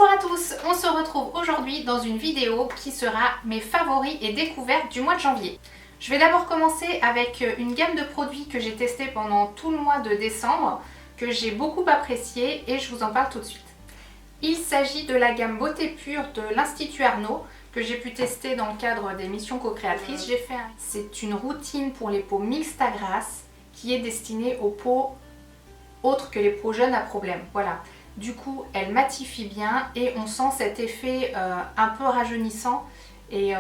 Bonjour à tous, on se retrouve aujourd'hui dans une vidéo qui sera mes favoris et découvertes du mois de janvier. Je vais d'abord commencer avec une gamme de produits que j'ai testé pendant tout le mois de décembre, que j'ai beaucoup apprécié et je vous en parle tout de suite. Il s'agit de la gamme Beauté Pure de l'Institut Arnaud, que j'ai pu tester dans le cadre des missions co-créatrices. C'est une routine pour les peaux mixtes à grasse qui est destinée aux peaux autres que les peaux jeunes à problème. Voilà. Du coup, elle matifie bien et on sent cet effet un peu rajeunissant et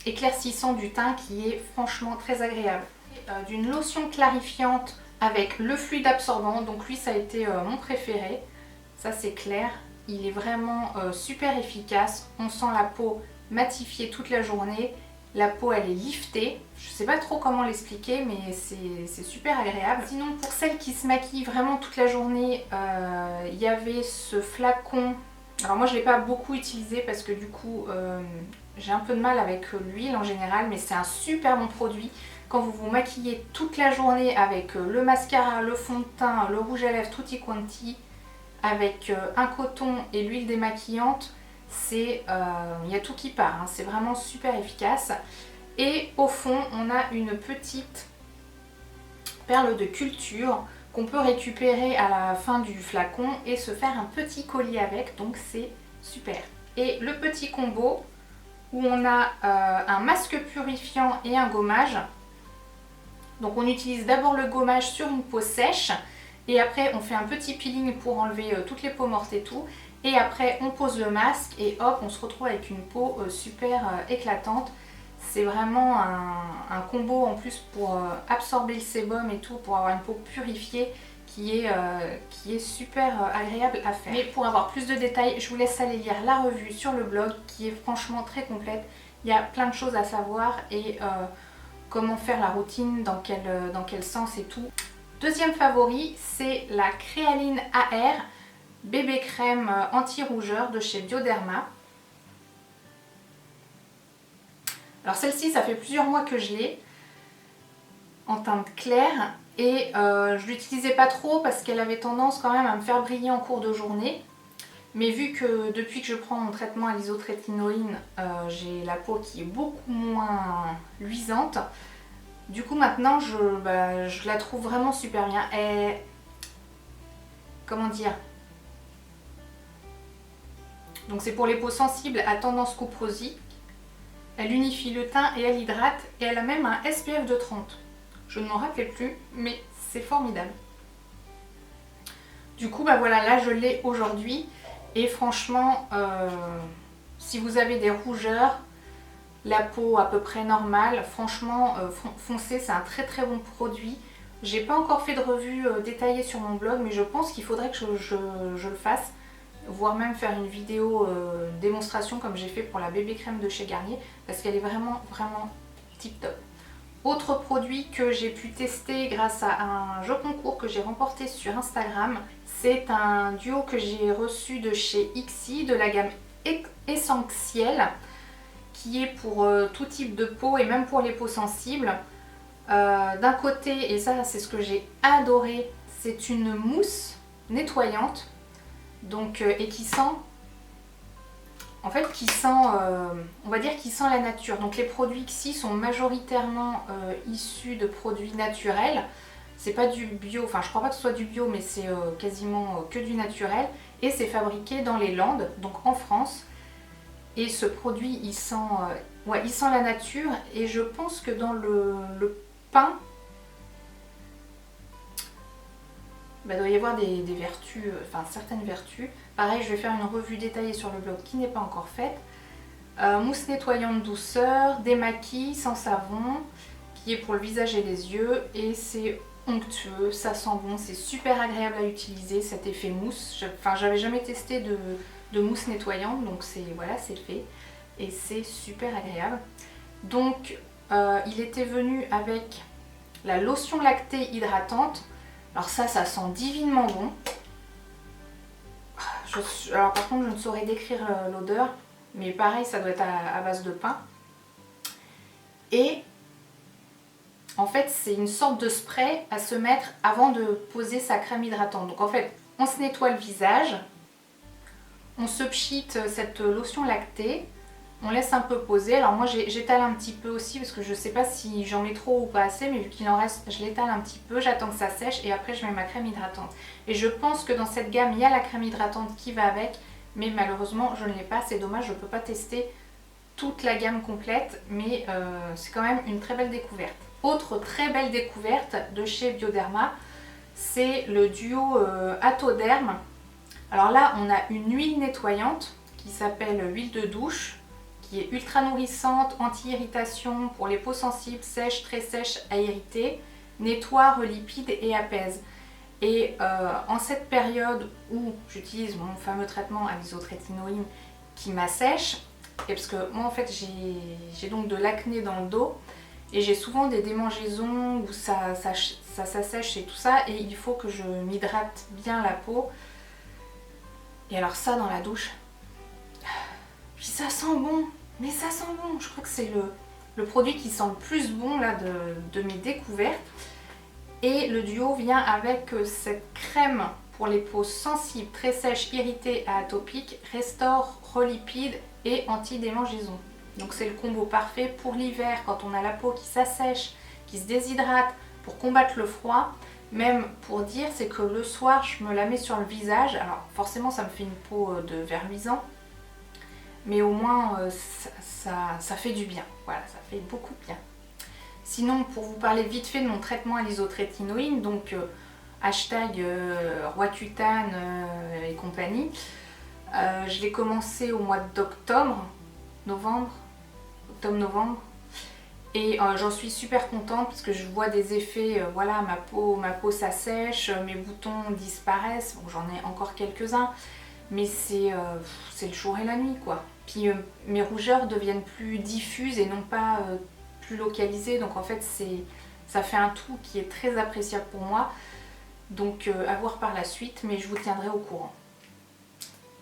éclaircissant du teint qui est franchement très agréable. D'une lotion clarifiante avec le fluide absorbant, donc lui ça a été mon préféré. Ça c'est clair, il est vraiment super efficace. On sent la peau matifiée toute la journée. La peau elle est liftée, je sais pas trop comment l'expliquer mais c'est super agréable. Sinon pour celles qui se maquillent vraiment toute la journée, il y avait ce flacon. Alors moi je l'ai pas beaucoup utilisé parce que du coup j'ai un peu de mal avec l'huile en général, mais c'est un super bon produit. Quand vous vous maquillez toute la journée avec le mascara, le fond de teint, le rouge à lèvres tutti quanti, avec un coton et l'huile démaquillante, il y a tout qui part, hein. C'est vraiment super efficace. Et au fond on a une petite perle de culture qu'on peut récupérer à la fin du flacon et se faire un petit collier avec, donc c'est super. Et le petit combo où on a un masque purifiant et un gommage. Donc on utilise d'abord le gommage sur une peau sèche et après on fait un petit peeling pour enlever toutes les peaux mortes et tout. Et après on pose le masque et hop, on se retrouve avec une peau super éclatante. C'est vraiment un combo en plus pour absorber le sébum et tout, pour avoir une peau purifiée qui est super agréable à faire. Mais pour avoir plus de détails, je vous laisse aller lire la revue sur le blog qui est franchement très complète. Il y a plein de choses à savoir et comment faire la routine, dans quel sens et tout. Deuxième favori, c'est la Créaline AR bébé crème anti-rougeur de chez Bioderma. Alors celle-ci, ça fait plusieurs mois que je l'ai en teinte claire et je l'utilisais pas trop parce qu'elle avait tendance quand même à me faire briller en cours de journée. Mais vu que depuis que je prends mon traitement à l'isotrétinoïne, j'ai la peau qui est beaucoup moins luisante. Du coup maintenant je la trouve vraiment super bien. Comment dire? Donc c'est pour les peaux sensibles à tendance couperosique. Elle unifie le teint et elle hydrate et elle a même un SPF de 30. Je ne m'en rappelais plus mais c'est formidable. Du coup voilà, là je l'ai aujourd'hui et franchement si vous avez des rougeurs, la peau à peu près normale, franchement foncez, c'est un très très bon produit. J'ai pas encore fait de revue détaillée sur mon blog mais je pense qu'il faudrait que je le fasse, voire même faire une vidéo démonstration comme j'ai fait pour la bébé crème de chez Garnier parce qu'elle est vraiment tip top. Autre produit que j'ai pu tester grâce à un jeu concours que j'ai remporté sur Instagram, c'est un duo que j'ai reçu de chez Ixi de la gamme Essentiel qui est pour tout type de peau et même pour les peaux sensibles. D'un côté, et ça c'est ce que j'ai adoré, c'est une mousse nettoyante donc, et qui sent, en fait on va dire qu'il sent la nature. Donc les produits Ixi sont majoritairement issus de produits naturels. C'est pas du bio, enfin je crois pas que ce soit du bio mais c'est quasiment que du naturel. Et c'est fabriqué dans les Landes, donc en France. Et ce produit il sent la nature et je pense que dans le pain, il doit y avoir des vertus, enfin certaines vertus. Pareil, je vais faire une revue détaillée sur le blog qui n'est pas encore faite. Mousse nettoyante douceur, démaquille sans savon, qui est pour le visage et les yeux. Et c'est onctueux, ça sent bon, c'est super agréable à utiliser cet effet mousse. Enfin, j'avais jamais testé de mousse nettoyante, donc voilà, c'est fait. Et c'est super agréable. Donc, il était venu avec la lotion lactée hydratante. Alors ça sent divinement bon. Alors par contre je ne saurais décrire l'odeur, mais pareil ça doit être à base de pain. Et en fait c'est une sorte de spray à se mettre avant de poser sa crème hydratante. Donc en fait on se nettoie le visage, On se pchite cette lotion lactée, on laisse un peu poser. Alors moi j'étale un petit peu aussi parce que je sais pas si j'en mets trop ou pas assez, mais vu qu'il en reste, je l'étale un petit peu, j'attends que ça sèche et après je mets ma crème hydratante. Et je pense que dans cette gamme il y a la crème hydratante qui va avec, mais malheureusement je ne l'ai pas, c'est dommage, je ne peux pas tester toute la gamme complète, mais c'est quand même une très belle découverte. Autre très belle découverte de chez Bioderma, c'est le duo Atoderm. Alors là, on a une huile nettoyante qui s'appelle huile de douche, qui est ultra nourrissante, anti-irritation pour les peaux sensibles, sèches, très sèches à irriter, nettoie, relipide et apaise. Et en cette période où j'utilise mon fameux traitement à l'isotrétinoïne qui m'assèche, et parce que moi en fait j'ai donc de l'acné dans le dos et j'ai souvent des démangeaisons où ça s'assèche et tout ça, et il faut que je m'hydrate bien la peau. Et alors ça dans la douche, puis ça sent bon, mais ça sent bon. Je crois que c'est le produit qui sent le plus bon là de mes découvertes. Et le duo vient avec cette crème pour les peaux sensibles, très sèches, irritées à atopiques, restaure, relipide et anti-démangeaison. Donc c'est le combo parfait pour l'hiver quand on a la peau qui s'assèche, qui se déshydrate, pour combattre le froid. Même pour dire, c'est que le soir je me la mets sur le visage. Alors forcément ça me fait une peau de verre luisant, mais au moins ça fait du bien. Voilà, ça fait beaucoup de bien. Sinon, pour vous parler vite fait de mon traitement à l'isotrétinoïne, donc hashtag Roaccutane et compagnie, je l'ai commencé au mois d'octobre, octobre-novembre, et j'en suis super contente parce que je vois des effets, voilà, ma peau s'assèche, mes boutons disparaissent, bon, j'en ai encore quelques-uns, mais c'est le jour et la nuit quoi. Puis mes rougeurs deviennent plus diffuses et non pas plus localisées, donc en fait ça fait un tout qui est très appréciable pour moi, donc à voir par la suite, mais je vous tiendrai au courant.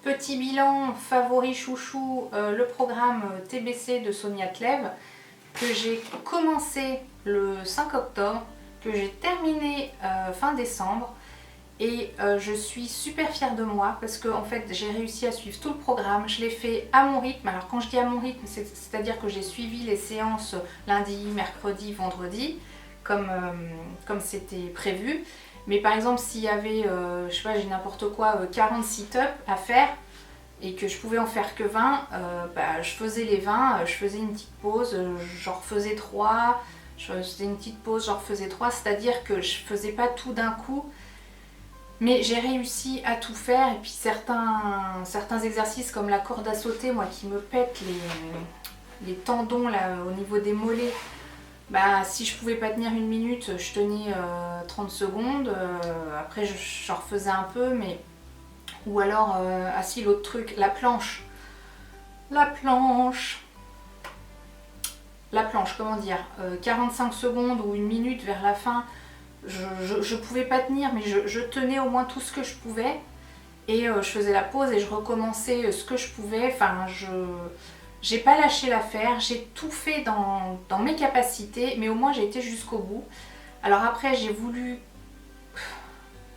Petit bilan favori chouchou, le programme TBC de Sonia Tlev que j'ai commencé le 5 octobre, que j'ai terminé fin décembre, et je suis super fière de moi parce que en fait j'ai réussi à suivre tout le programme. Je l'ai fait à mon rythme. Alors quand je dis à mon rythme, c'est-à-dire que j'ai suivi les séances lundi, mercredi, vendredi comme c'était prévu. Mais par exemple s'il y avait, je sais pas, j'ai n'importe quoi, 40 sit-ups à faire et que je pouvais en faire que 20, bah, je faisais les 20, je faisais une petite pause, j'en refaisais 3, je faisais une petite pause, j'en refaisais 3, c'est-à-dire que je faisais pas tout d'un coup. Mais j'ai réussi à tout faire, et puis certains exercices comme la corde à sauter, moi qui me pète les tendons là au niveau des mollets, bah si je pouvais pas tenir une minute, je tenais 30 secondes, après j'en refaisais un peu, mais... Ou alors, ah si, l'autre truc, la planche, comment dire, 45 secondes ou une minute vers la fin, je pouvais pas tenir, mais je tenais au moins tout ce que je pouvais, et je faisais la pause et je recommençais ce que je pouvais. Enfin, j'ai pas lâché l'affaire, j'ai tout fait dans mes capacités, mais au moins j'ai été jusqu'au bout. Alors après j'ai voulu...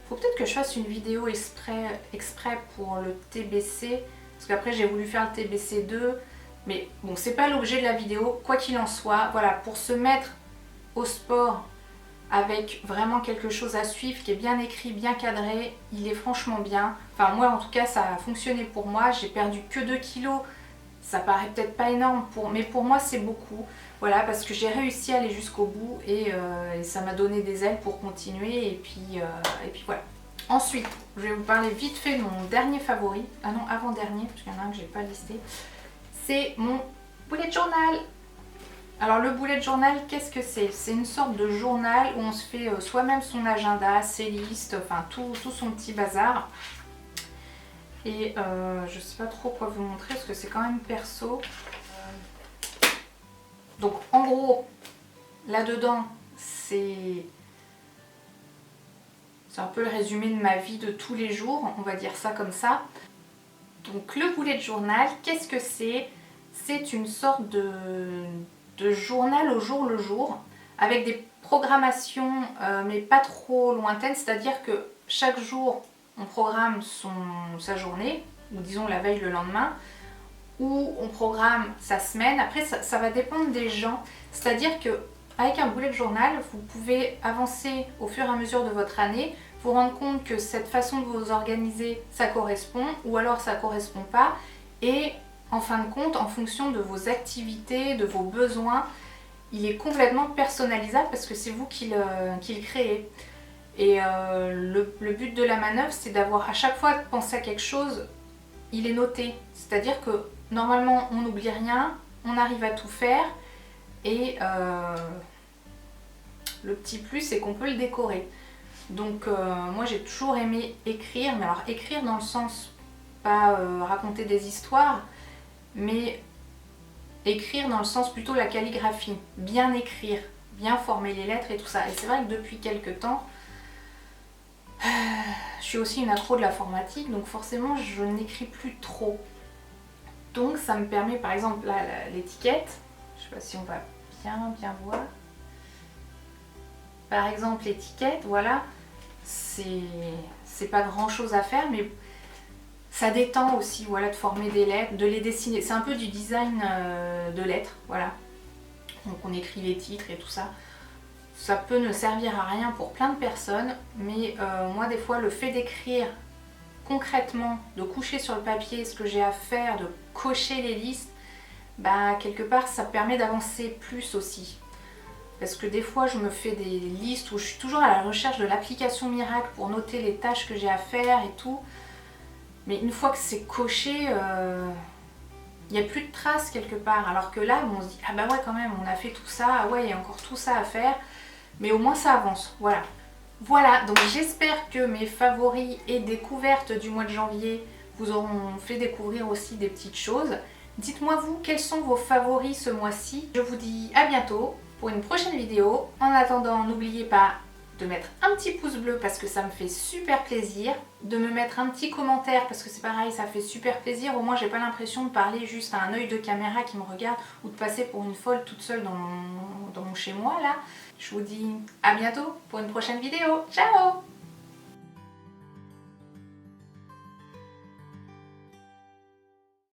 Faut peut-être que je fasse une vidéo exprès pour le TBC, parce qu'après j'ai voulu faire le TBC 2, mais bon, c'est pas l'objet de la vidéo, quoi qu'il en soit. Voilà, pour se mettre au sport avec vraiment quelque chose à suivre qui est bien écrit, bien cadré, il est franchement bien. Enfin moi en tout cas ça a fonctionné pour moi, j'ai perdu que 2 kilos, ça paraît peut-être pas énorme, mais pour moi c'est beaucoup. Voilà, parce que j'ai réussi à aller jusqu'au bout, et ça m'a donné des ailes pour continuer, et puis voilà. Ensuite, je vais vous parler vite fait de mon dernier favori, ah non, avant-dernier, parce qu'il y en a un que j'ai pas listé, c'est mon bullet journal. Alors le bullet journal, qu'est-ce que c'est? C'est une sorte de journal où on se fait soi-même son agenda, ses listes, enfin tout son petit bazar. Et je sais pas trop quoi vous montrer parce que c'est quand même perso. Donc en gros, là-dedans, c'est un peu le résumé de ma vie de tous les jours, on va dire ça comme ça. Donc le bullet journal, qu'est-ce que c'est? C'est une sorte de journal au jour le jour, avec des programmations mais pas trop lointaines, c'est-à-dire que chaque jour on programme sa journée, ou disons la veille, le lendemain, ou on programme sa semaine. Après, ça va dépendre des gens. C'est-à-dire qu'avec un bullet journal, vous pouvez avancer au fur et à mesure de votre année, vous rendre compte que cette façon de vous organiser, ça correspond, ou alors ça ne correspond pas. Et en fin de compte, en fonction de vos activités, de vos besoins, il est complètement personnalisable parce que c'est vous qui le créez. Et le but de la manœuvre, c'est d'avoir à chaque fois pensé à quelque chose, il est noté. C'est-à-dire que normalement, on n'oublie rien, on arrive à tout faire. Et le petit plus, c'est qu'on peut le décorer. Donc moi, j'ai toujours aimé écrire, mais alors écrire dans le sens, pas raconter des histoires, mais écrire dans le sens plutôt la calligraphie. Bien écrire, bien former les lettres et tout ça. Et c'est vrai que depuis quelques temps, je suis aussi une accro de l'informatique, donc forcément je n'écris plus trop. Donc ça me permet, par exemple, là, l'étiquette, je sais pas si on va bien voir. Par exemple, l'étiquette, voilà, c'est pas grand chose à faire, mais ça détend aussi, voilà, de former des lettres, de les dessiner. C'est un peu du design de lettres, voilà. Donc on écrit les titres et tout ça. Ça peut ne servir à rien pour plein de personnes, mais moi des fois le fait d'écrire concrètement, de coucher sur le papier ce que j'ai à faire, de cocher les listes, bah quelque part ça permet d'avancer plus aussi. Parce que des fois je me fais des listes où je suis toujours à la recherche de l'application miracle pour noter les tâches que j'ai à faire et tout. Mais une fois que c'est coché, il n'y a plus de traces quelque part. Alors que là, on se dit, ah bah ouais quand même, on a fait tout ça, ah ouais, il y a encore tout ça à faire. Mais au moins ça avance, voilà. Voilà, donc j'espère que mes favoris et découvertes du mois de janvier vous auront fait découvrir aussi des petites choses. Dites-moi vous, quels sont vos favoris ce mois-ci. Je vous dis à bientôt pour une prochaine vidéo. En attendant, n'oubliez pas de mettre un petit pouce bleu parce que ça me fait super plaisir, de me mettre un petit commentaire parce que c'est pareil, ça fait super plaisir. Au moins j'ai pas l'impression de parler juste à un œil de caméra qui me regarde ou de passer pour une folle toute seule dans mon chez moi là. Je vous dis à bientôt pour une prochaine vidéo. Ciao!